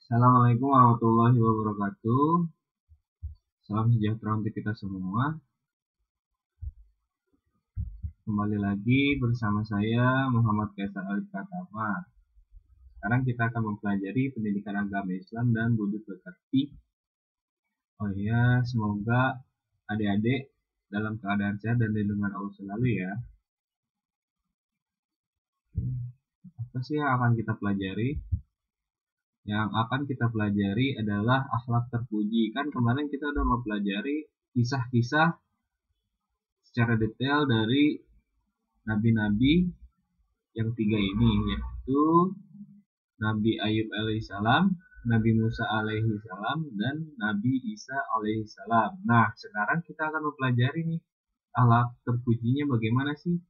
Assalamualaikum warahmatullahi wabarakatuh. Salam sejahtera untuk kita semua. Kembali lagi bersama saya Muhammad Kaisar Alif Pratama. Sekarang kita akan mempelajari pendidikan agama Islam dan budi pekerti. Oh ya, semoga adik-adik dalam keadaan sehat dan lindungan Allah selalu ya. Apa sih yang akan kita pelajari? Yang akan kita pelajari adalah akhlak terpuji. Kan kemarin kita udah mempelajari kisah-kisah secara detail dari nabi-nabi yang tiga ini, yaitu Nabi Ayub alaihissalam, Nabi Musa alaihissalam, dan Nabi Isa alaihissalam. Nah, sekarang kita akan mempelajari nih akhlak terpujinya bagaimana sih.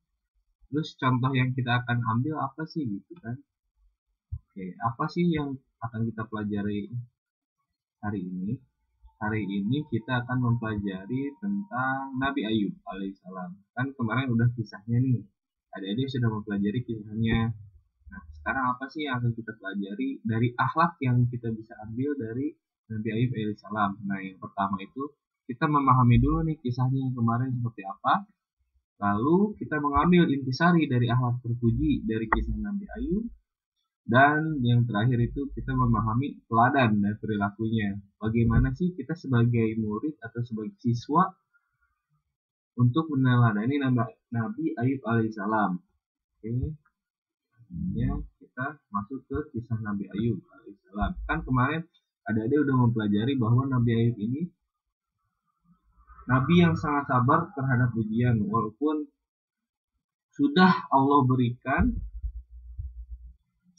Terus contoh yang kita akan ambil apa sih gitu kan. Oke, apa sih yang akan kita pelajari hari ini? Hari ini kita akan mempelajari tentang Nabi Ayub alaihissalam. Kan kemarin udah kisahnya nih. Adik-adik sudah mempelajari kisahnya. Nah, sekarang apa sih yang akan kita pelajari dari akhlak yang kita bisa ambil dari Nabi Ayub alaihissalam? Nah, yang pertama itu kita memahami dulu nih kisahnya yang kemarin seperti apa. Lalu kita mengambil intisari dari akhlak terpuji dari kisah Nabi Ayub. Dan yang terakhir itu kita memahami teladan dan perilakunya. Bagaimana sih kita sebagai murid atau sebagai siswa untuk meneladani Nabi Ayub alaihissalam. Oke, kita masuk ke kisah Nabi Ayub alaihissalam. Kan kemarin adik-adik udah mempelajari bahwa Nabi Ayub ini Nabi yang sangat sabar terhadap ujian, walaupun sudah Allah berikan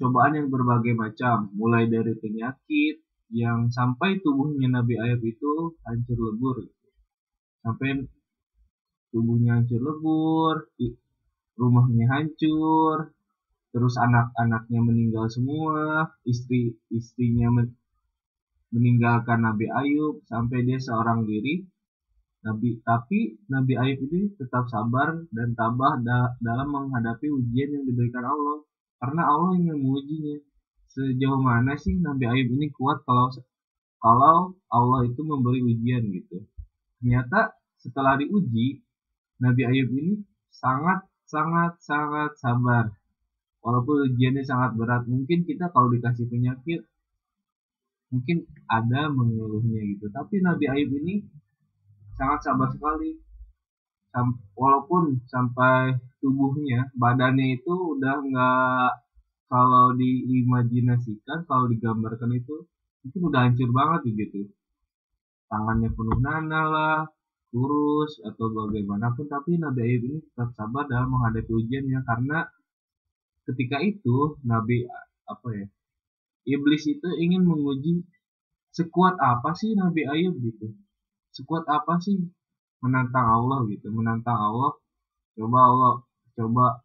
cobaan yang berbagai macam, mulai dari penyakit yang sampai tubuhnya Nabi Ayub itu hancur lebur, sampai tubuhnya hancur lebur, rumahnya hancur, terus anak-anaknya meninggal semua, istri-istrinya meninggalkan Nabi Ayub sampai dia seorang diri. Tapi Nabi Ayub ini tetap sabar dan tabah dalam menghadapi ujian yang diberikan Allah. Karena Allah yang mengujinya. Sejauh mana sih Nabi Ayub ini kuat kalau Allah itu memberi ujian gitu. Ternyata setelah diuji, Nabi Ayub ini sangat sabar. Walaupun ujiannya sangat berat, mungkin kita kalau dikasih penyakit mungkin ada mengeluhnya gitu. Tapi Nabi Ayub ini sangat sabar sekali. Walaupun sampai tubuhnya, badannya itu udah nggak, kalau diimajinasikan, kalau digambarkan itu mungkin udah hancur banget gitu. Tangannya penuh nanah lah, kurus atau bagaimanapun, tapi Nabi Ayub ini tetap sabar dalam menghadapi ujiannya karena ketika itu iblis itu ingin menguji sekuat apa sih Nabi Ayub gitu, sekuat apa sih menantang Allah gitu, menantang Allah. Coba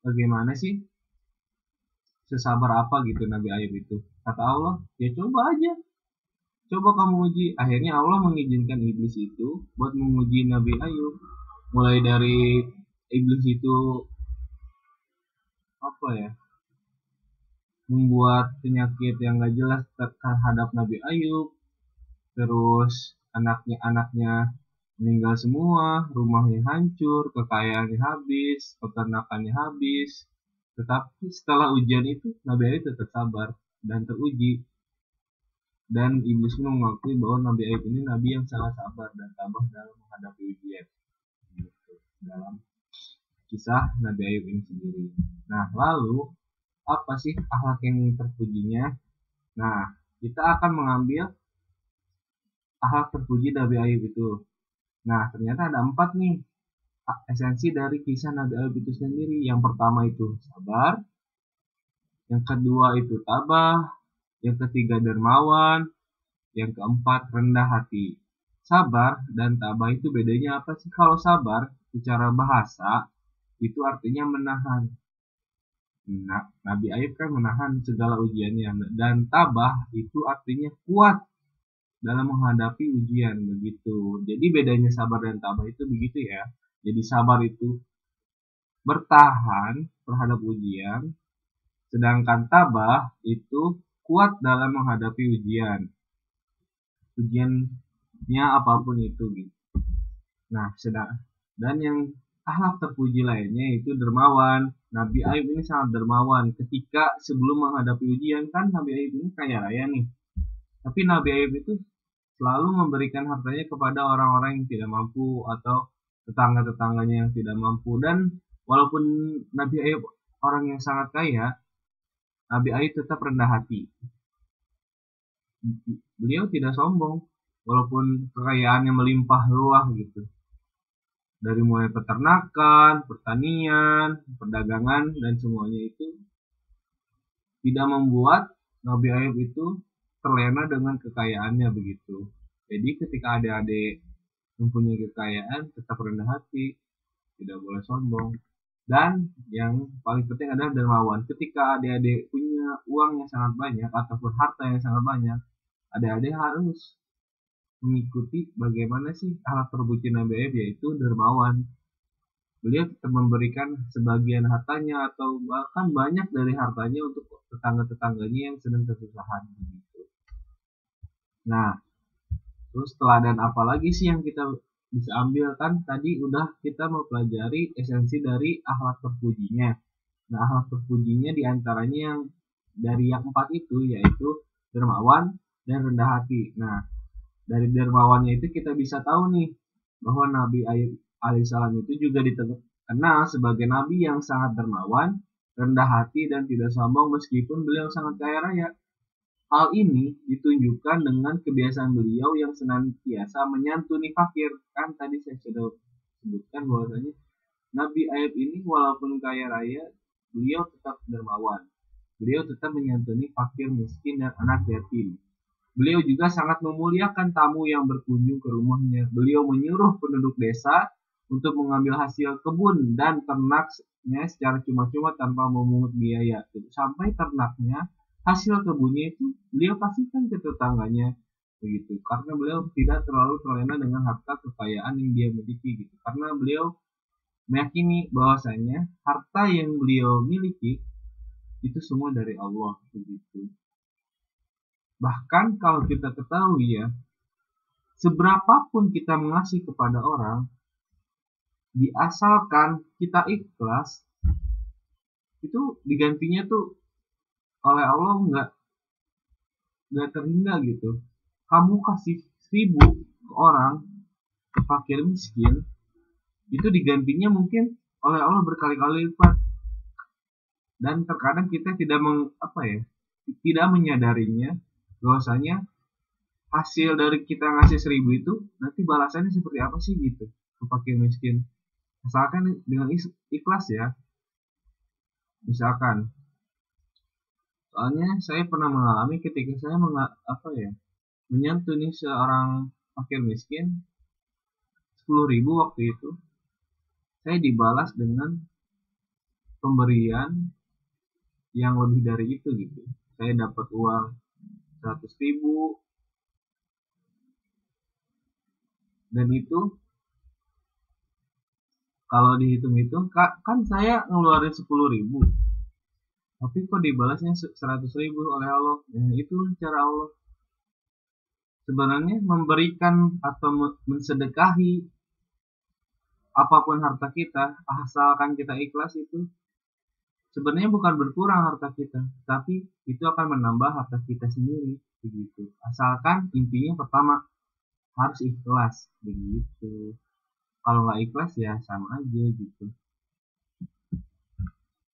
bagaimana sih, sesabar apa gitu Nabi Ayub itu. Kata Allah, ya coba aja, coba kamu uji. Akhirnya Allah mengizinkan iblis itu buat menguji Nabi Ayub. Mulai dari iblis itu membuat penyakit yang gak jelas terhadap Nabi Ayub, terus anaknya meninggal semua, rumahnya hancur, kekayaannya habis, peternakannya habis. Tetapi setelah ujian itu Nabi Ayub tetap sabar dan teruji. Dan iblis pun mengakui bahwa Nabi Ayub ini nabi yang sangat sabar dan tabah dalam menghadapi ujian. Dalam kisah Nabi Ayub ini sendiri. Nah, lalu apa sih akhlak yang terpujinya? Nah, kita akan mengambil akhlak terpuji Nabi Ayub itu. Nah, ternyata ada 4 nih esensi dari kisah Nabi Ayub itu sendiri. Yang pertama itu sabar, yang kedua itu tabah, yang ketiga dermawan, yang keempat rendah hati. Sabar dan tabah itu bedanya apa sih? Kalau sabar secara bahasa itu artinya menahan. Nah, Nabi Ayub kan menahan segala ujiannya, dan tabah itu artinya kuat dalam menghadapi ujian begitu. Jadi bedanya sabar dan tabah itu begitu ya. Jadi sabar itu bertahan terhadap ujian, sedangkan tabah itu kuat dalam menghadapi ujiannya apapun itu gitu. Nah, dan yang akhlak terpuji lainnya itu dermawan. Nabi Ayub ini sangat dermawan ketika sebelum menghadapi ujian. Kan Nabi Ayub ini kaya raya nih, tapi Nabi Ayub itu selalu memberikan hartanya kepada orang-orang yang tidak mampu atau tetangga-tetangganya yang tidak mampu. Dan walaupun Nabi Ayub orang yang sangat kaya, Nabi Ayub tetap rendah hati. Beliau tidak sombong walaupun kekayaannya melimpah ruah gitu. Dari mulai peternakan, pertanian, perdagangan, dan semuanya itu tidak membuat Nabi Ayub itu terlena dengan kekayaannya begitu. Jadi ketika adik-adik mempunyai kekayaan, tetap rendah hati, tidak boleh sombong. Dan yang paling penting adalah dermawan. Ketika adik-adik punya uang yang sangat banyak ataupun harta yang sangat banyak, adik-adik harus mengikuti bagaimana sih akhlak terpuji Nabi Ayub, yaitu dermawan. Beliau tetap memberikan sebagian hartanya atau bahkan banyak dari hartanya untuk tetangga-tetangganya yang sedang kesusahan begitu. Nah, terus teladan apa lagi sih yang kita bisa ambil? Kan tadi udah kita mempelajari esensi dari akhlak terpujinya. Nah, akhlak terpujinya diantaranya yang dari yang 4 itu, yaitu dermawan dan rendah hati. Nah, dari dermawannya itu kita bisa tahu nih bahwa Nabi Ayub alaihissalam itu juga dikenal sebagai nabi yang sangat dermawan, rendah hati, dan tidak sombong meskipun beliau sangat kaya raya. Hal ini ditunjukkan dengan kebiasaan beliau yang senantiasa menyantuni fakir. Kan tadi saya sudah sebutkan bahwasanya Nabi Ayub ini walaupun kaya raya, beliau tetap dermawan. Beliau tetap menyantuni fakir, miskin, dan anak yatim. Beliau juga sangat memuliakan tamu yang berkunjung ke rumahnya. Beliau menyuruh penduduk desa untuk mengambil hasil kebun dan ternaknya secara cuma-cuma tanpa memungut biaya. Sampai ternaknya, hasil kebunnya itu beliau kasihkan ke tetangganya begitu. Karena beliau tidak terlalu terlena dengan harta kekayaan yang dia miliki gitu. Karena beliau meyakini bahwasanya harta yang beliau miliki itu semua dari Allah begitu. Bahkan kalau kita ketahui ya, seberapapun kita mengasihi kepada orang, diasalkan kita ikhlas, itu digantinya tuh oleh Allah nggak terhingga gitu. Kamu kasih 1.000 ke orang, ke fakir miskin, itu digantinya mungkin oleh Allah berkali-kali lipat. Dan terkadang kita tidak tidak menyadarinya bahwasanya hasil dari kita ngasih 1.000 itu nanti balasannya seperti apa sih gitu ke fakir miskin. Asalkan dengan ikhlas ya. Misalkan, soalnya saya pernah mengalami ketika saya menyantuni seorang fakir miskin 10.000 waktu itu, saya dibalas dengan pemberian yang lebih dari itu gitu. Saya dapat uang 100.000, dan itu kalau dihitung-hitung kan saya ngeluarin 10.000, tapi kok dibalasnya 100.000 oleh Allah. Nah, itu cara Allah sebenarnya memberikan atau mensedekahi apapun harta kita, asalkan kita ikhlas, itu sebenarnya bukan berkurang harta kita, tapi itu akan menambah harta kita sendiri begitu. Asalkan intinya pertama harus ikhlas begitu. Kalau nggak ikhlas ya sama aja gitu.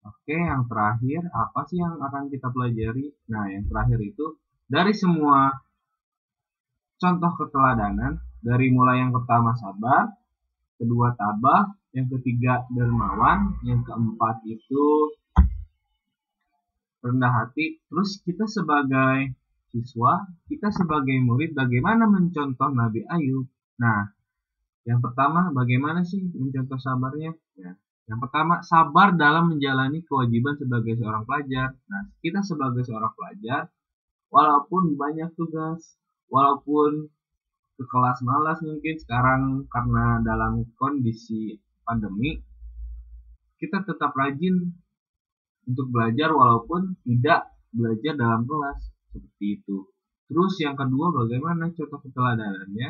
Oke, yang terakhir apa sih yang akan kita pelajari? Nah, yang terakhir itu dari semua contoh keteladanan, dari mulai yang pertama sabar, kedua tabah, yang ketiga dermawan, yang keempat itu rendah hati. Terus kita sebagai siswa, kita sebagai murid, bagaimana mencontoh Nabi Ayub? Nah, yang pertama bagaimana sih mencontoh sabarnya? Ya, yang pertama sabar dalam menjalani kewajiban sebagai seorang pelajar. Nah, kita sebagai seorang pelajar, walaupun banyak tugas, walaupun ke kelas malas mungkin sekarang karena dalam kondisi pandemi, kita tetap rajin untuk belajar walaupun tidak belajar dalam kelas. seperti itu. Terus yang kedua, bagaimana contoh keteladanannya?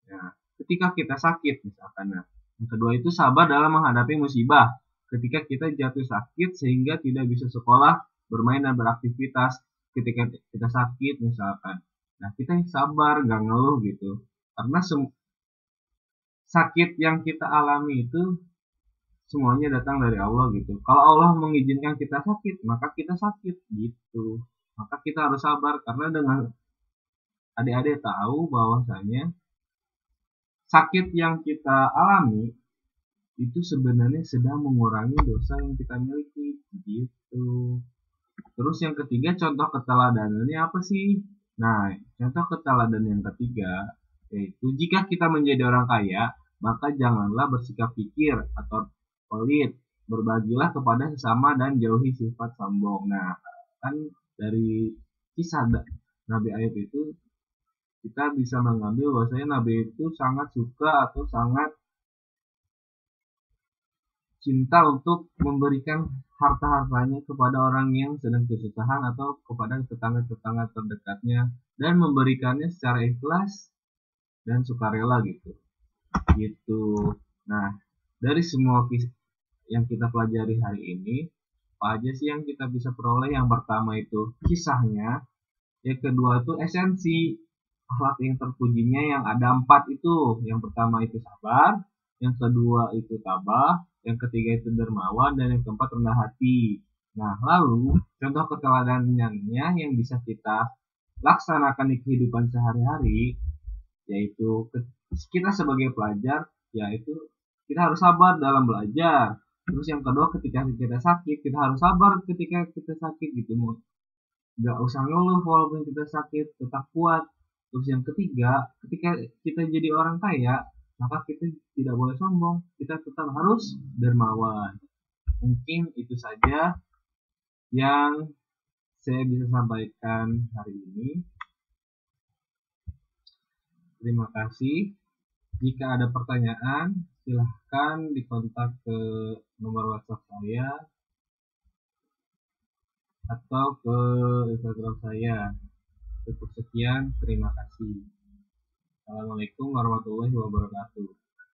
Nah, ketika kita sakit misalkan, nah, yang kedua itu sabar dalam menghadapi musibah. Ketika kita jatuh sakit sehingga tidak bisa sekolah, bermain dan beraktivitas, ketika kita sakit misalkan, nah kita sabar, nggak ngeluh gitu, karena sakit yang kita alami itu semuanya datang dari Allah gitu. Kalau Allah mengizinkan kita sakit, maka kita sakit gitu. Maka kita harus sabar karena dengan adik-adik tahu bahwasanya sakit yang kita alami itu sebenarnya sedang mengurangi dosa yang kita miliki gitu. Terus yang ketiga, contoh keteladanannya apa sih? Nah, contoh keteladan yang ketiga yaitu jika kita menjadi orang kaya, maka janganlah bersikap pikir atau pelit, berbagilah kepada sesama dan jauhi sifat sombong. Nah, kan dari kisah Nabi Ayub itu kita bisa mengambil bahwasanya Nabi itu sangat suka atau sangat cinta untuk memberikan harta-hartanya kepada orang yang sedang kesusahan atau kepada tetangga-tetangga terdekatnya dan memberikannya secara ikhlas dan sukarela gitu. Gitu. Nah, dari semua yang kita pelajari hari ini, apa aja sih yang kita bisa peroleh? Yang pertama itu kisahnya, yang kedua itu esensi akhlak yang terpujinya yang ada 4 itu. Yang pertama itu sabar, yang kedua itu tabah, yang ketiga itu dermawan, dan yang keempat rendah hati. Nah, lalu contoh keteladanannya yang bisa kita laksanakan di kehidupan sehari-hari, yaitu kita sebagai pelajar, yaitu kita harus sabar dalam belajar. Terus yang kedua, ketika kita sakit, kita harus sabar ketika kita sakit gitu. Nggak usah ngeluh walaupun kita sakit, tetap kuat. Terus yang ketiga, ketika kita jadi orang kaya, maka kita tidak boleh sombong, kita tetap harus dermawan. Mungkin itu saja yang saya bisa sampaikan hari ini. Terima kasih. Jika ada pertanyaan, silahkan dikontak ke nomor WhatsApp saya atau ke Instagram saya. Cukup sekian, terima kasih. Assalamualaikum warahmatullahi wabarakatuh.